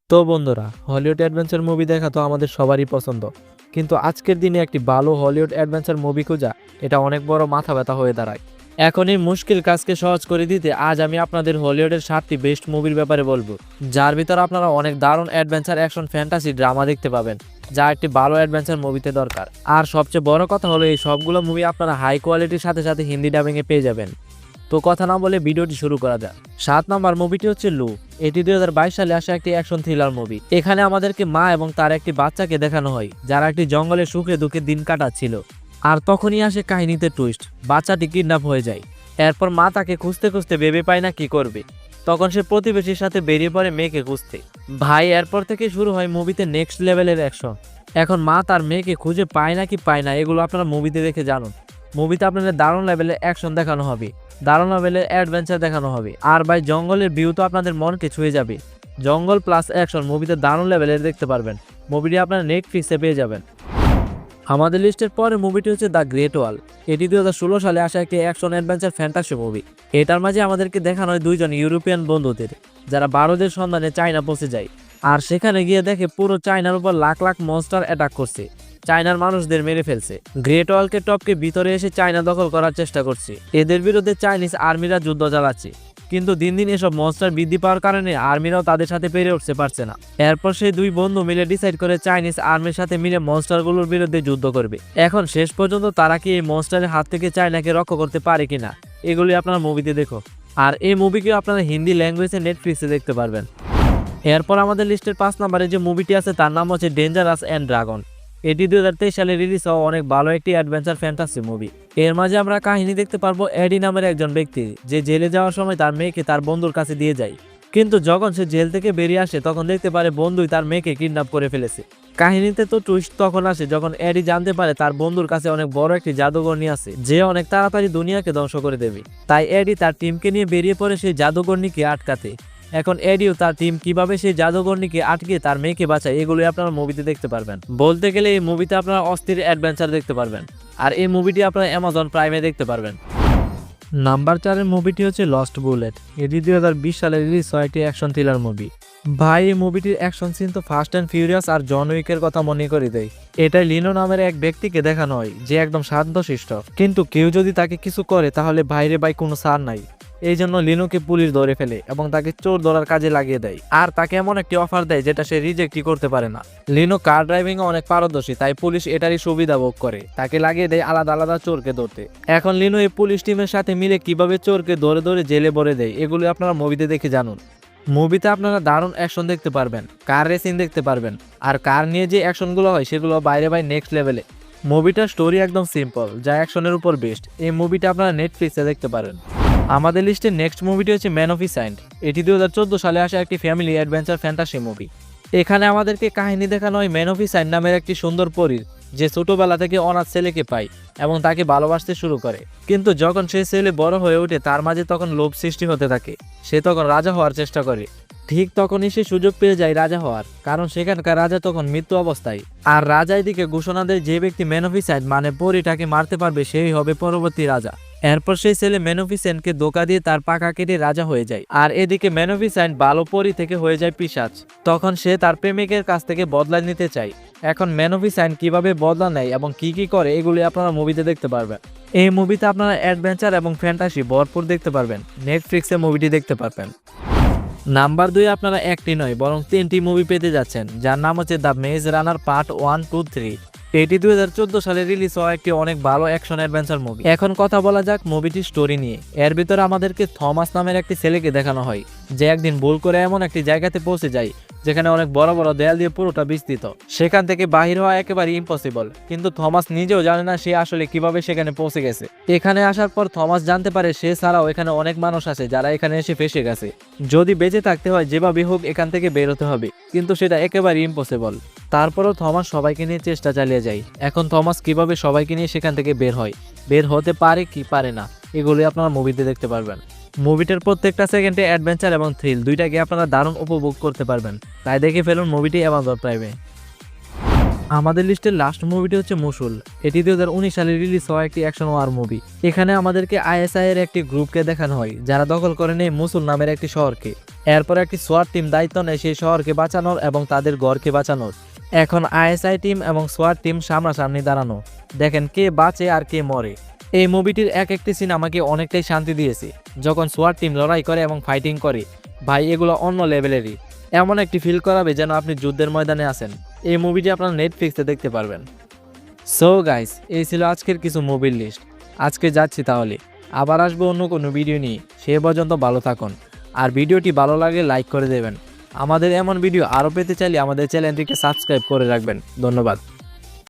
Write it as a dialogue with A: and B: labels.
A: তো বন্ধুরা, Hollywood adventure movie দেখা তো আমাদের সবারই পছন্দ। কিন্তু আজকের দিনে একটি ভালো হলিউড অ্যাডভেঞ্চার মুভি খোঁজা এটা অনেক বড় মাথা ব্যথা হয়ে দাঁড়ায়। এখন এই মুশকিল কাজকে সহজ করে দিতে আজ আমি আপনাদের হলিউডের 7টি বেস্ট মুভির ব্যাপারে বলবো, যার ভিতর আপনারা অনেক দারুণ অ্যাডভেঞ্চার, অ্যাকশন, ফ্যান্টাসি, ড্রামা দেখতে পাবেন, যা একটি ভালো অ্যাডভেঞ্চার মুভিতে দরকার। আর সবচেয়ে বড় কথা হলো এই সবগুলো মুভি আপনারা হাই কোয়ালিটির সাথে সাথে হিন্দি ডাবিংয়ে পেয়ে যাবেন। তো কথা না বলে ভিডিওটি শুরু করা যাক। 7 নম্বর মুভিটি হচ্ছে লু। এটি 2022 সালে আসা একটি অ্যাকশন থ্রিলার মুভি। এখানে আমাদেরকে মা এবং তার একটি বাচ্চাকে দেখানো হয়, যারা একটি জঙ্গলে সুখে দুঃখে দিন কাটাচ্ছিল। আর তখনই আসে কাহিনীতে টুইস্ট, বাচ্চাটি কিডন্যাপ হয়ে যায়। এরপর মা তাকে খুঁজতে খুঁজতে ভেবে পায় না কি করবে। তখন সে প্রতিবেশীর সাথে বেরিয়ে পড়ে মেয়েকে খুঁজতে। ভাই, এরপর থেকে শুরু হয় মুভিতে নেক্সট লেভেলের অ্যাকশন। এখন মা তার মেয়েকে খুঁজে পায় না কি পায় না, এগুলো আপনারা মুভিতে দেখে জানুন। মুভিতে আপনাদের দারুণ লেভেলের অ্যাকশন দেখানো হবে, দারুণ লেভেলের অ্যাডভেঞ্চার দেখানো হবে। আর ভাই, জঙ্গলের ভিউ তো আপনাদের মনকে ছুঁয়ে যাবে। জঙ্গল প্লাস অ্যাকশন মুভিতে দারুণ লেভেলের দেখতে পারবেন। মুভিটি আপনারা নেটফ্লিক্সে পেয়ে যাবেন। আমাদের লিস্টের পরে মুভিটি হচ্ছে দ্য গ্রেট ওয়াল। এটি 2016 সালে আসা একটি অ্যাকশন অ্যাডভেঞ্চার ফ্যান্টাসি মুভি। এটার মাঝে আমাদেরকে দেখানো হয় দুইজন ইউরোপিয়ান বন্ধুদের, যারা বারুদের সন্ধানে চায়না পৌঁছে যায়। আর সেখানে গিয়ে দেখে পুরো চায়নার উপর লাখ লাখ মনস্টার অ্যাটাক করছে, চায়নার মানুষদের মেরে ফেলছে। গ্রেট ওয়ালকে টপকে ভিতরে এসে চায়না দখল করার চেষ্টা করছে। এদের বিরুদ্ধে চাইনিজ আর্মিরা যুদ্ধ চালাচ্ছে। কিন্তু দিন দিন এসব মনস্টার বৃদ্ধি পাওয়ার কারণে আর্মিরাও তাদের সাথে পেরে উঠতে পারছে না। এরপর সেই দুই বন্ধু মিলে ডিসাইড করে চাইনিজ আর্মির সাথে মিলে মনস্টারগুলোর বিরুদ্ধে যুদ্ধ করবে। এখন শেষ পর্যন্ত তারা কি এই মনস্টারের হাত থেকে চায়নাকে রক্ষা করতে পারে কিনা, এগুলি আপনারা মুভিতে দেখো। আর এই মুভিকেও আপনারা হিন্দি ল্যাঙ্গুয়েজে নেটফ্লিক্সে দেখতে পারবেন। এরপর আমাদের লিস্টের 5 নম্বরে যে মুভিটি আছে তার নাম হচ্ছে ডেঞ্জারাস অ্যান্ড ড্রাগন। এটি 2023 সালে রিলিজ হওয়া অনেক ভালো একটি অ্যাডভেঞ্চার ফ্যান্টাসি মুভি। এর মাঝে আমরা কাহিনী দেখতে পারবো এডি নামের একজন ব্যক্তি, যে জেলে যাওয়ার সময় তার মেয়েকে তার বন্ধুর কাছে দিয়ে যায়। কিন্তু যখন সে জেল থেকে বেরিয়ে আসে তখন দেখতে পারে বন্ধুই তার মেয়েকে কিডন্যাপ করে ফেলেছে। কাহিনীতে তো টুইস্ট তখন আসে যখন এডি জানতে পারে তার বন্ধুর কাছে অনেক বড় একটি জাদুঘরণী আছে, যে অনেক তাড়াতাড়ি দুনিয়াকে ধ্বংস করে দেবে। তাই এডি তার টিমকে নিয়ে বেরিয়ে পড়ে সেই জাদুঘরণীকে আটকাতে। এখন এডিও তার টিম কিভাবে সেই জাদুঘরণীকে আটকে তার মেয়েকে বাঁচায়, এগুলো আপনারা মুভিতে দেখতে পারবেন। বলতে গেলে এই মুভিতে আপনারা অস্থির অ্যাডভেঞ্চার দেখতে পারবেন। আর এই মুভিটি আপনারা অ্যামাজন প্রাইমে দেখতে পারবেন। নাম্বার 4-এর মুভিটি হচ্ছে লস্ট বুলেট। এটি 2020 সালে রিলিজ হয় একটি অ্যাকশন থ্রিলার মুভি। ভাই, এই মুভিটির অ্যাকশন সিন তো ফাস্ট অ্যান্ড ফিউরিয়াস আর জন উইকের কথা মনে করে দেয়। এটাই লিনো নামের এক ব্যক্তিকে দেখানো হয়, যে একদম শান্তশিষ্ট, কিন্তু কেউ যদি তাকে কিছু করে তাহলে বাইরে কোনো ছাড় নাই। এই জন্য লিনোকে পুলিশ ধরে ফেলে এবং তাকে চোর ধরার কাজে লাগিয়ে দেয়। আর তাকে এমন একটি অফার দেয় যেটা সে রিজেক্টই করতে পারে না। লিনো কার ড্রাইভিং এ অনেক পারদর্শী, তাই পুলিশ এটারই সুবিধা ভোগ করে, তাকে লাগিয়ে দেয় আলাদা আলাদা চোরকে ধরতে। এখন লিনো এই পুলিশ টিমের সাথে মিলে কিভাবে চোরকে ধরে ধরে জেলে ভরে দেয়, এগুলো আপনারা মুভিতে দেখে জানুন। মুভিতে আপনারা দারুণ অ্যাকশন দেখতে পারবেন, কার রেসিং দেখতে পারবেন। আর কার নিয়ে যে অ্যাকশনগুলো হয় সেগুলো বাইরে নেক্সট লেভেলে। মুভিটার স্টোরি একদম সিম্পল, যা অ্যাকশনের উপর বেস্ট। এই মুভিটা আপনারা নেটফ্লিক্সে দেখতে পারেন। আমাদের লিস্টে নেক্সট মুভিটি হচ্ছে ম্যানিফিসেন্ট। এটি 2014 সালে আসা একটি ফ্যামিলি অ্যাডভেঞ্চার ফ্যান্টাসি মুভি। এখানে আমাদেরকে কাহিনী দেখানো হয় ম্যানিফিসেন্ট নামের একটি সুন্দর পরীর, যে ছোটবেলা থেকে অনাথ ছেলেকে পায় এবং তাকে ভালোবাসতে শুরু করে। কিন্তু যখন সেই ছেলে বড় হয়ে ওঠে তার মাঝে তখন লোভ সৃষ্টি হতে থাকে। সে তখন রাজা হওয়ার চেষ্টা করে। ঠিক তখনই সে সুযোগ পেয়ে যায় রাজা হওয়ার, কারণ সেখানকার রাজা তখন মৃত্যু অবস্থায়। আর রাজা এদিকে ঘোষণা দেয় যে ব্যক্তি ম্যানিফিসেন্ট মানে পরীটাকে মারতে পারবে সেই হবে পরবর্তী রাজা। এরপর সেই ছেলে ম্যানিফিসেন্টকে ধোঁকা দিয়ে তার পাখা কেটে রাজা হয়ে যায়। আর এদিকে ম্যানিফিসেন্ট ভালো পরী থেকে হয়ে যায় পিশাচ। তখন সে তার প্রেমিকের কাছ থেকে বদলা নিতে চায়। এখন ম্যানিফিসেন্ট কিভাবে বদলা নেয় এবং কি কি করে, এগুলি আপনারা মুভিতে দেখতে পারবেন। এই মুভিতে আপনারা অ্যাডভেঞ্চার এবং ফ্যান্টাসি ভরপুর দেখতে পারবেন। নেটফ্লিক্সে মুভিটি দেখতে পারবেন। নাম্বার 2 আপনারা একটি নয় বরং 3টি মুভি পেতে যাচ্ছেন, যার নাম হচ্ছে দ্য মেজ রানার পার্ট 1, 2, 3। এটি 2014 সালে রিলিজ হওয়া একটি অনেক ভালো অ্যাকশন অ্যাডভেঞ্চার মুভি। এখন কথা বলা যাক মুভিটির স্টোরি নিয়ে। এর ভিতরে আমাদেরকে থমাস নামের একটি ছেলেকে দেখানো হয়, যে একদিন ভুল করে এমন একটি জায়গাতে পৌঁছে যায় যেখানে অনেক বড় বড় দেয়াল দিয়ে পুরোটা বিস্তৃত। সেখান থেকে বাহির হওয়া একেবারে ইম্পসিবল। কিন্তু থমাস নিজেও জানে না সে আসলে কিভাবে সেখানে পৌঁছে গেছে। এখানে আসার পর থমাস জানতে পারে সে ছাড়াও এখানে অনেক মানুষ আছে যারা এখানে এসে ফেসে গেছে। যদি বেঁচে থাকতে হয় যেভাবে হোক এখান থেকে বের হতে হবে, কিন্তু সেটা একেবারে ইম্পসিবল। তারপরও থমাস সবাইকে নিয়ে চেষ্টা চালিয়ে যায়। এখন থমাস কিভাবে সবাইকে নিয়ে সেখান থেকে বের হয়, বের হতে পারে কি পারে না, এগুলি আপনারা মুভিতে দেখতে পারবেন। মুভিটার প্রত্যেকটা সেকেন্ডে অ্যাডভেঞ্চার এবং থ্রিল দুইটাকে আপনারা দারুণ উপভোগ করতে পারবেন। তাই দেখে ফেলুন মুভিটি অ্যামাজন প্রাইমে। আমাদের লিস্টের লাস্ট মুভিটি হচ্ছে মুসুল। এটি 2019 সালে রিলিজ হওয়া একটি অ্যাকশন ওয়ার মুভি। এখানে আমাদেরকে আইএসআই এর একটি গ্রুপকে দেখানো হয়, যারা দখল করে নেয় মুসুল নামের একটি শহরকে। এরপর একটি সোয়াট টিম দায়িত্ব নেয় সেই শহরকে বাঁচানোর এবং তাদের ঘরকে বাঁচানোর। এখন আইএসআই টিম এবং সোয়াট টিম সামনাসামনি দাঁড়ানো, দেখেন কে বাঁচে আর কে মরে। এই মুভিটির এক একটি সিন আমাকে অনেকটাই শান্তি দিয়েছে। যখন সোয়াট টিম লড়াই করে এবং ফাইটিং করে, ভাই এগুলো অন্য লেভেলেরই। এমন একটি ফিল করাবে যেন আপনি যুদ্ধের ময়দানে আছেন। এই মুভিটি আপনারা নেটফ্লিক্সে দেখতে পারবেন। সো গাইস, এই ছিল আজকের কিছু মুভির লিস্ট। আজকে যাচ্ছি তাহলে, আবার আসবো অন্য কোনো ভিডিও নিয়ে। সে পর্যন্ত ভালো থাকুন, আর ভিডিওটি ভালো লাগলে লাইক করে দেবেন। আমাদের এমন ভিডিও আরও পেতে চাইলে আমাদের চ্যানেলটিকে সাবস্ক্রাইব করে রাখবেন। ধন্যবাদ।